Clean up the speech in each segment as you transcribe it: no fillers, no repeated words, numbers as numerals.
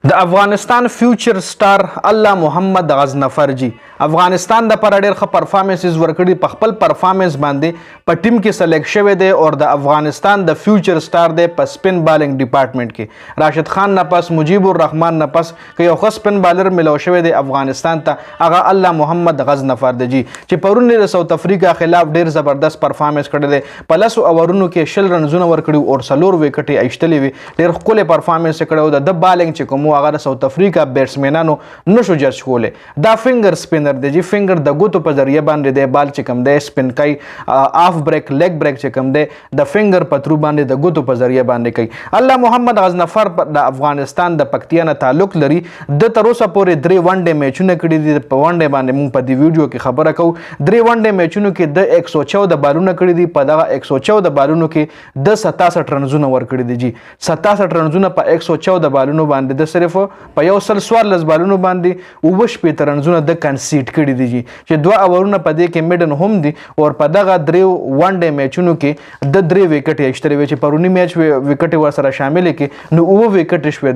د افغانستان فیوچر سٹار الله محمد عضنفر جی افغانستان د پر ډیر ښه پرفارمنسز ورکړي په خپل پرفارمنس باندې په ټیم کې سلیکټ شوی دی او د افغانستان د فیوچر سٹار دی په سپین بالینګ ډپارټمنټ کې راشد خان نه پس مجیب الرحمن نه پس که یو ښه سپین بالر ملو شوی دی افغانستان ته هغه الله محمد عضنفر دی جی چې پرون د ساوث افریقا خلاف ډیر زبردست پرفارمنس کړی دی په لسو اورونو کې شل رنزونه ورکړي او څلور وکټې ایشتلې وي ډیر ښکلی پرفارمنس یې کړی او د بالینګ چې کوم هغه د ساوث افریقا بیټسمینانو نشو جج کولی دا فنګر سپینر دی جی فنګر د ګوتو په ذریعه باندې دی بال چې کوم دی سپین کوي آف بریک لیګ بریک چې کوم دی د فنګر په ترو باندې د ګوتو په ذریعه باندې کوي الله محمد عضنفر د افغانستان د پکتیا نه تعلق لري د تر اوسه پورې 3 ون ډے میچونه کړي دي په ون ډے باندې موږ په دې ویډیو کې خبره کوو 3 ون ډے میچونو کې د 114 بالونه کړي دي په دغه 114 بالونو کې د 67 رنزونه ورکړي دي جی 67 رنزونه په 114 بالونو باندې د صرف په یو سل 14 بالونو باندې 29 رنزونه د کنسیډ کړي دي چې دوه اورونه په دې کې میډن هم دي او په دغه 3 ون ډے میچونو کې د 3 وکټې ایشتري وي چې پرونی میچ وکټې ورسره شامل کې نو 9 وکټې شوې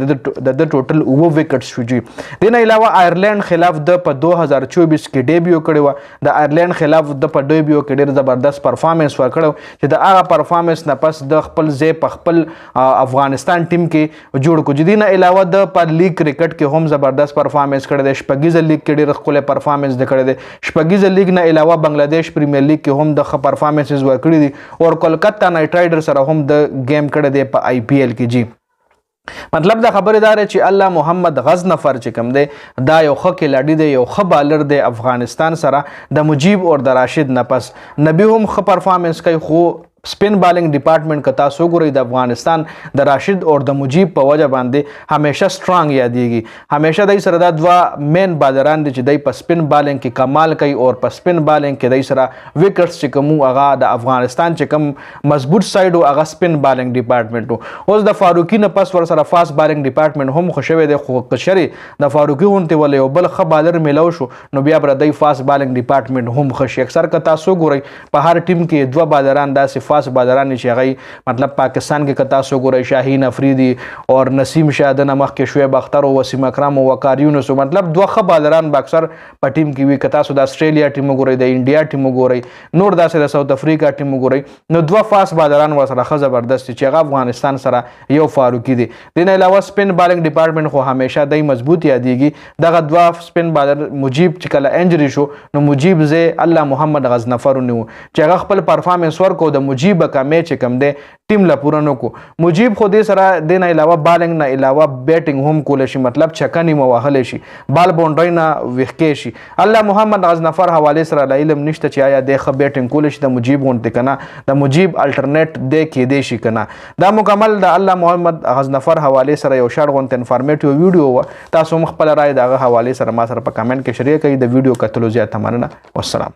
د ټوټل 9 وکټ شو جی دین علاوه آیرلند خلاف د په 2024 کې ډیبیو کړی و د آیرلند خلاف د په ډیبیو کې ډیر زبردست پرفارمنس ورکړو چې د هغه پرفارمنس نه پس د خپل ځای په خپل افغانستان ټیم کې جوړ کو جدي نه علاوه د پر لیگ کرکټ کې هم زبردست پرفارمنس کړی دی شپږیزه لیگ کې ډېر ښکلی پرفارمنس دی کړی دی شپږیزه لیگ نه علاوه بنګلادیش پریمیر لیگ کې هم د ښه پرفارمنسز ورکړي دي او کولکتا نایټ رایډر سره هم د گیم کړی دی په آی پی ایل کې جی مطلب د خبرې دا چې الله محمد عضنفر چې کوم دی دا یو ښه کلاډي دی یو ښه بالر دی افغانستان سره د مجیب او د راشد نه پس نبی هم ښه پرفارمنس کوي خو سپین بالینګ ډپارټمنټ که تاسو وګورئ د افغانستان د راشد او د مجیب په وجه باندې همیشه سټرانګ یادېږي همیشه دی سره دا دوه مین بالران دي چې دی په سپین بالینګ کې کمال کوي او په سپین بالینګ کې دی سره وکټس چې کوم هغه د افغانستان چې کوم مضبوط سایډ او هغه سپین بالینګ ډپارټمنټ اوس د فاروقي نه پس ور سره فاست بالینګ ډپارټمنټ هم خوشوي دی خو کشري د فاروقي غونته ولې یو بل ښه بالر ملو شو نو بیا بر دی فاست بالینګ ډپارټمنټ هم خوشي اکثر که تاسو وګورئ په هر ټیم کې دوه بالران داسې فاست بالران چې هغه مطلب پاکستان کې کتا سو ګورئ شاهین افریدي او نسیم شاه د نمخ کې شعیب اختر او وسیم اکرم او وقار یونس مطلب دوه ښه بالران به اکثر په ټیم کې وي کتا سو د استرالیا ټیم وګورئ د انډیا ټیم وګورئ نور داسې د ساوث افریقا ټیم وګورئ نو دوه فاست بالران ورسره ښه زبردست چې هغه افغانستان سره یو فاروقي دي دین علاوه سپین بالینګ ډپارټمنټ خو همیشه دای مضبوط یادېږي دغه دوه سپین بالر مجیب چې کله انجری شو نو مجیب زه الله محمد عضنفر نو چې هغه خپل پرفارمنس ورکو د مجیب کمې چې کم دی ټیم لا پوره نو کو مجیب خو دې سره د نه علاوه بالینګ نه علاوه بیټینګ هم کول شي مطلب چکنی مو وهل شي بال باونډری نه وښکې شي الله محمد عضنفر حواله سره علم نشته چې آیا د ښه بیټینګ کول شي د مجیب غونډه کنه د مجیب الټرنیټ د کې دی شي کنه دا مکمل د الله محمد عضنفر حواله سره یو شارټ غونډه انفارمیټیو ویډیو تاسو مخبل راي دغه حواله سره ما سره په کمنټ کې شریک کړئ د ویډیو کتلو زیات مننه والسلام